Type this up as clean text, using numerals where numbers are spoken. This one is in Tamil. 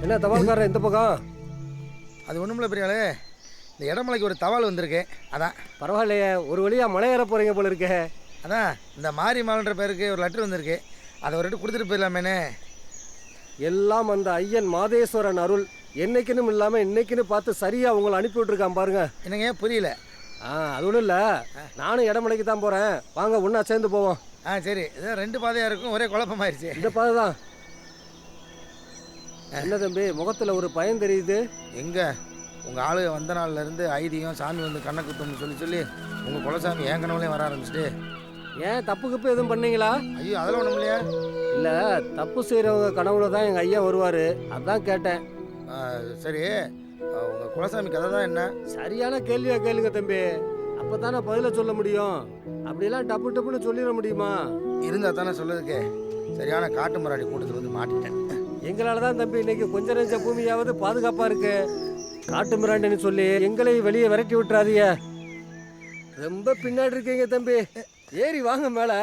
என்ன தபால்காரன் இந்த பக்கம்? அது ஒன்றுமில்ல பெரியாளே, இந்த இடமலைக்கு ஒரு தபால் வந்திருக்கு. அதான். பரவாயில்லையே, ஒரு வழியா மலை ஏற போறீங்க போல இருக்கே. அதான் இந்த மாரியம்மாள்ன்ற பேருக்கு ஒரு லெட்டர் வந்திருக்கு. அதை ஒரு கொடுத்துட்டு போயிடலாமேனே. எல்லாம் அந்த ஐயன் மாதேஸ்வரன் அருள். என்னைக்குன்னு இல்லாம இன்னைக்குன்னு பார்த்து சரியா உங்களை அனுப்பி விட்டுருக்கான் பாருங்க. என்னங்க புரியல? அது ஒன்றும் இல்லை, நானும் இடமலைக்கு தான் போறேன். வாங்க ஒன்றா சேர்ந்து போவோம். சரி. இதான் 2 பாதையாக இருக்கும், ஒரே குழப்பமாயிருச்சு. இந்த பாதை தான். என்ன தம்பி முகத்தில் ஒரு பயம் தெரியுது? எங்கே உங்கள் ஆளு வந்த நாள்லேருந்து ஐதீகம் சாமி வந்து கண்ணை குத்தம்னு சொல்லி உங்கள் குலசாமி என் கனவுலையும் வர ஆரம்பிச்சிட்டு. ஏன் தப்பு கிப்பு எதுவும் பண்ணீங்களா? ஐயோ அதெல்லாம் ஒன்றும் இல்லையா? இல்லை, தப்பு செய்கிறவங்க கனவுல தான் எங்கள் ஐயா வருவார், அதான் கேட்டேன். சரி, உங்கள் குலசாமி கதை தான் என்ன? சரியான கேள்வியா கேளுங்க தம்பி, அப்போ தானே பதிலை சொல்ல முடியும். அப்படிலாம் டப்பு டப்புன்னு சொல்லிட முடியுமா? இருந்தால் தானே சொல்லுறதுக்கு. சரியான காட்டு மராடி கூட்டத்தில் வந்து மாட்டிட்டேன். எங்களால் தான் தம்பி இன்னைக்கு கொஞ்ச நெஞ்ச பூமியாவது பாதுகாப்பாக இருக்கு. காட்டு மிராண்டின்னு சொல்லி எங்களை வெளியே விரட்டி விட்டுறாதீங்க. ரொம்ப பின்னாடி இருக்கீங்க தம்பி, ஏறி வாங்க மேலே.